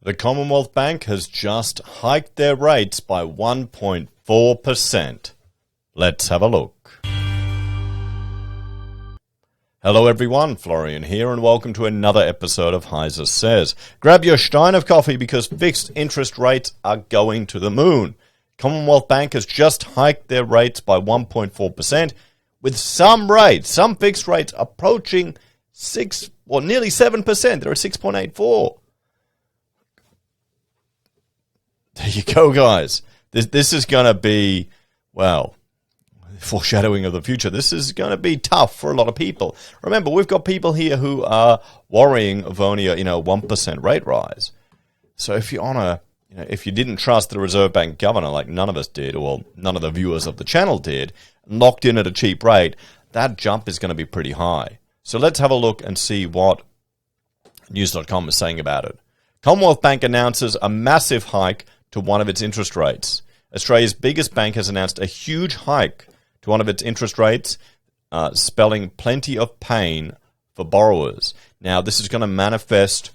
The Commonwealth Bank has just hiked their rates by 1.4%. Let's have a look. Hello everyone, Florian here, and welcome to another episode of HeiseSays. Grab your stein of coffee because fixed interest rates are going to the moon. Commonwealth Bank has just hiked their rates by 1.4%, with some fixed rates approaching nearly 7%. They're at 6.84%. There you go, guys. This is going to be, well, foreshadowing of the future. This is going to be tough for a lot of people. Remember, we've got people here who are worrying of only a 1% rate rise. So if you're if you didn't trust the Reserve Bank governor, like none of us did, or none of the viewers of the channel did, locked in at a cheap rate, that jump is going to be pretty high. So let's have a look and see what news.com is saying about it. Commonwealth Bank announces a massive hike to one of its interest rates. Australia's biggest bank has announced a huge hike to one of its interest rates, spelling plenty of pain for borrowers. Now, this is going to manifest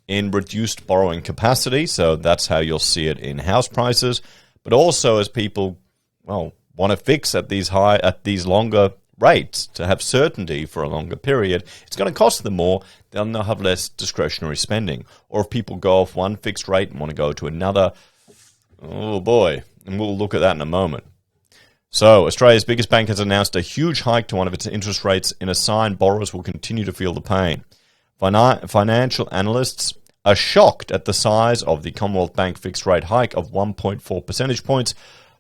in reduced borrowing capacity, so that's how you'll see it in house prices, but also as people, want to fix at these longer rates to have certainty for a longer period. It's going to cost them more. They'll have less discretionary spending. Or if people go off one fixed rate and want to go to another, oh boy, and we'll look at that in a moment. So, Australia's biggest bank has announced a huge hike to one of its interest rates in a sign borrowers will continue to feel the pain. Financial analysts are shocked at the size of the Commonwealth Bank fixed rate hike of 1.4 percentage points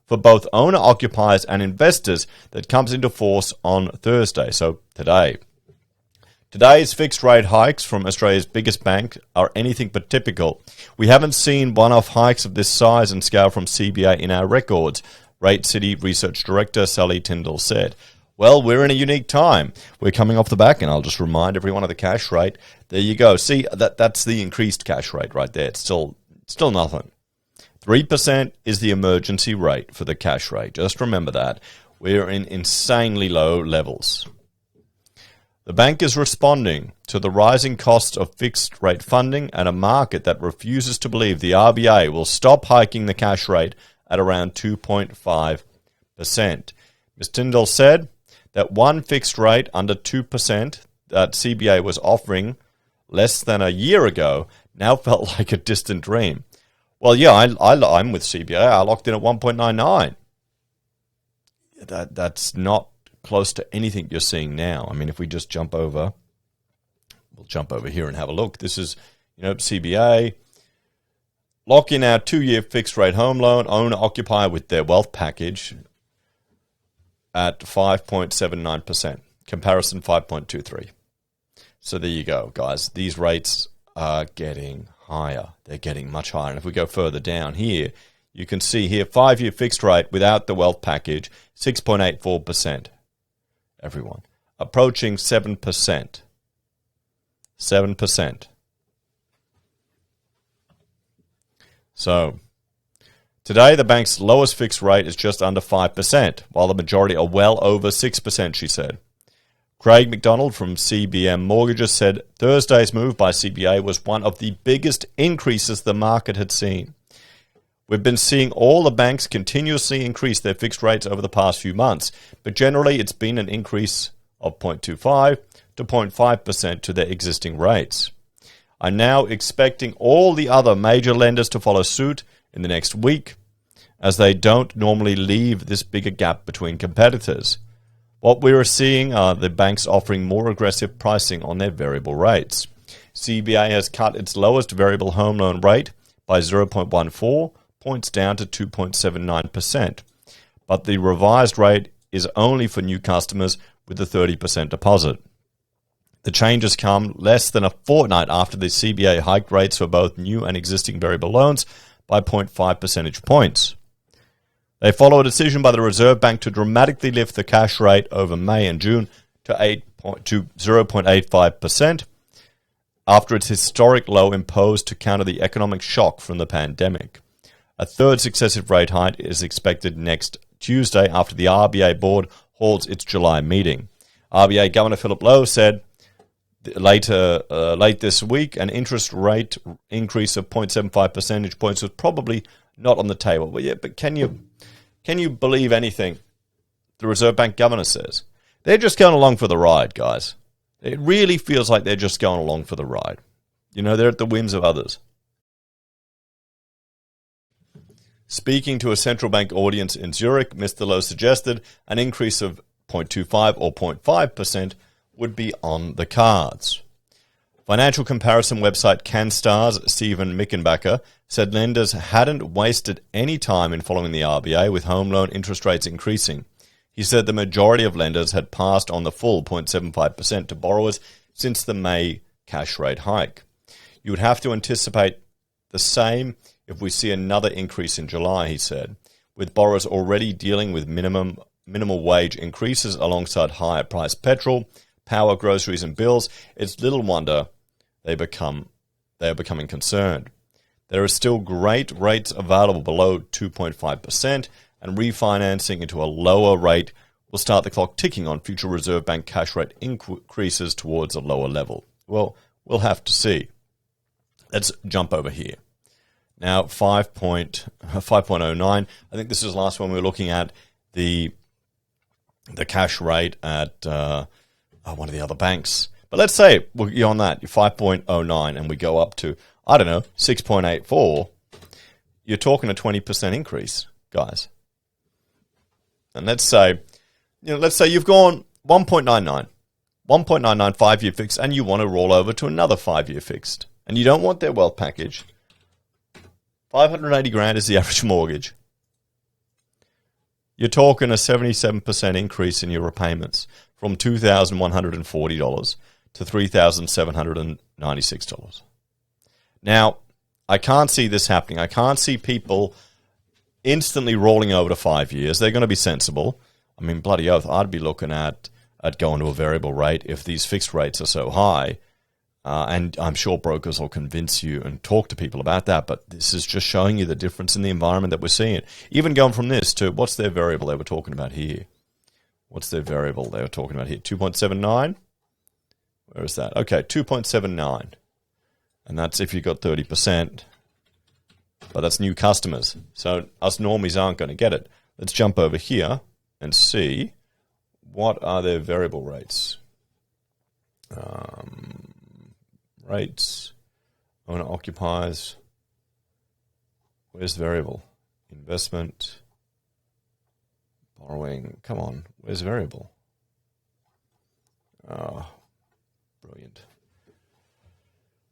for both owner-occupiers and investors that comes into force on Thursday, so today. Today's fixed rate hikes from Australia's biggest bank are anything but typical. We haven't seen one-off hikes of this size and scale from CBA in our records, Rate City Research Director Sally Tyndall said. Well, we're in a unique time. We're coming off the back, and I'll just remind everyone of the cash rate. There you go. See, that's the increased cash rate right there. It's still nothing. 3% is the emergency rate for the cash rate. Just remember that. We're in insanely low levels. The bank is responding to the rising cost of fixed rate funding and a market that refuses to believe the RBA will stop hiking the cash rate at around 2.5%. Ms. Tyndall said that one fixed rate under 2% that CBA was offering less than a year ago now felt like a distant dream. Well, yeah, I'm with CBA. I locked in at 1.99. That's not close to anything you're seeing now. I mean, if we just jump over, we'll jump over here and have a look. This is, CBA. Lock in our 2-year fixed rate home loan, owner-occupier with their wealth package at 5.79%. Comparison 5.23. So there you go, guys. These rates are getting higher. They're getting much higher. And if we go further down here, you can see here 5-year fixed rate without the wealth package, 6.84%. Everyone. Approaching 7%. 7%. So, today the bank's lowest fixed rate is just under 5%, while the majority are well over 6%, she said. Craig McDonald from CBM Mortgages said Thursday's move by CBA was one of the biggest increases the market had seen. We've been seeing all the banks continuously increase their fixed rates over the past few months, but generally it's been an increase of 0.25 to 0.5% to their existing rates. I'm now expecting all the other major lenders to follow suit in the next week, as they don't normally leave this bigger gap between competitors. What we are seeing are the banks offering more aggressive pricing on their variable rates. CBA has cut its lowest variable home loan rate by 0.14 points down to 2.79%, but the revised rate is only for new customers with a 30% deposit. The changes come less than a fortnight after the CBA hiked rates for both new and existing variable loans by 0.5 percentage points. They follow a decision by the Reserve Bank to dramatically lift the cash rate over May and June to 0.85% after its historic low imposed to counter the economic shock from the pandemic. A third successive rate hike is expected next Tuesday after the RBA board holds its July meeting. RBA Governor Philip Lowe said Late this week, an interest rate increase of 0.75 percentage points was probably not on the table. But can you believe anything the Reserve Bank governor says? They're just going along for the ride, guys. It really feels like they're just going along for the ride. They're at the whims of others. Speaking to a central bank audience in Zurich, Mr. Lowe suggested an increase of 0.25 or 0.5% would be on the cards. Financial comparison website CanStar's Stephen Mickenbacker said lenders hadn't wasted any time in following the RBA with home loan interest rates increasing. He said the majority of lenders had passed on the full 0.75% to borrowers since the May cash rate hike. You would have to anticipate the same if we see another increase in July, he said, with borrowers already dealing with minimal wage increases alongside higher priced petrol, power, groceries and bills. It's little wonder they are becoming concerned. There are still great rates available below 2.5%, and refinancing into a lower rate will start the clock ticking on future Reserve Bank cash rate increases towards a lower level. Well, we'll have to see. Let's jump over here. Now, 5.09. I think this is the last one we were looking at, the cash rate at one of the other banks. But let's say you're on that, you're 5.09, and we go up to, 6.84. You're talking a 20% increase, guys. And let's say you've gone 1.99, 5-year fixed, and you want to roll over to another 5-year fixed, and you don't want their wealth package. 580 grand is the average mortgage. You're talking a 77% increase in your repayments from $2,140 to $3,796. Now, I can't see this happening. I can't see people instantly rolling over to 5 years. They're going to be sensible. I mean, bloody oath, I'd be looking at going to a variable rate if these fixed rates are so high. And I'm sure brokers will convince you and talk to people about that, but this is just showing you the difference in the environment that we're seeing. Even going from this to, what's their variable they were talking about here? What's their variable they were talking about here? 2.79? Where is that? Okay, 2.79. And that's if you got 30%. But that's new customers. So us normies aren't going to get it. Let's jump over here and see what are their variable rates. Rates, owner occupies, where's the variable? Investment, borrowing, come on, where's variable? Oh, brilliant.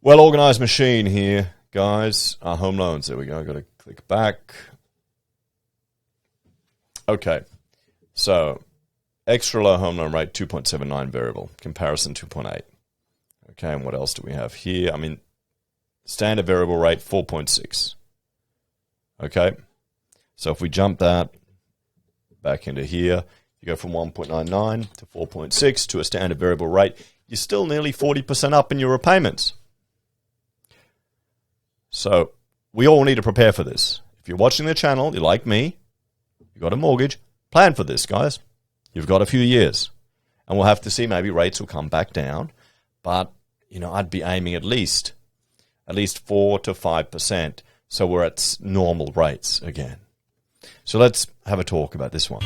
Well-organized machine here, guys. Home loans, there we go, got to click back. Okay, so extra low home loan rate, 2.79 variable, comparison 2.8. Okay, and what else do we have here? I mean, standard variable rate, 4.6. Okay, so if we jump that back into here, you go from 1.99 to 4.6 to a standard variable rate, you're still nearly 40% up in your repayments. So we all need to prepare for this. If you're watching the channel, you're like me, you've got a mortgage, plan for this, guys. You've got a few years. And we'll have to see, maybe rates will come back down. But, I'd be aiming at least 4 to 5%. So we're at normal rates again. So let's have a talk about this one.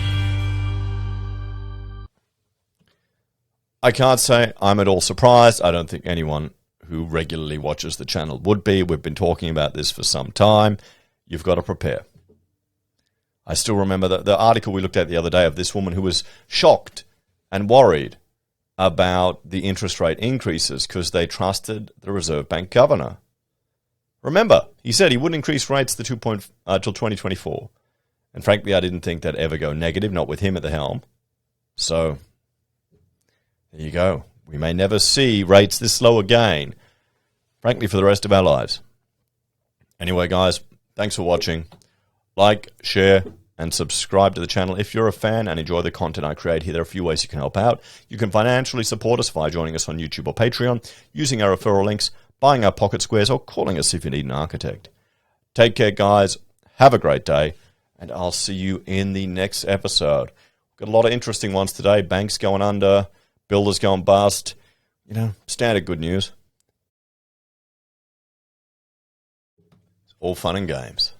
I can't say I'm at all surprised. I don't think anyone who regularly watches the channel would be. We've been talking about this for some time. You've got to prepare. I still remember the article we looked at the other day of this woman who was shocked and worried about the interest rate increases because they trusted the Reserve Bank governor. Remember, he said he wouldn't increase rates till 2024. And frankly, I didn't think they'd ever go negative, not with him at the helm. So, there you go. We may never see rates this low again, frankly, for the rest of our lives. Anyway, guys, thanks for watching. Like, share, and subscribe to the channel if you're a fan and enjoy the content I create here. There are a few ways you can help out. You can financially support us via joining us on YouTube or Patreon, using our referral links, buying our pocket squares, or calling us if you need an architect. Take care, guys. Have a great day, and I'll see you in the next episode. Got a lot of interesting ones today. Banks going under, builders going bust. standard good news. It's all fun and games.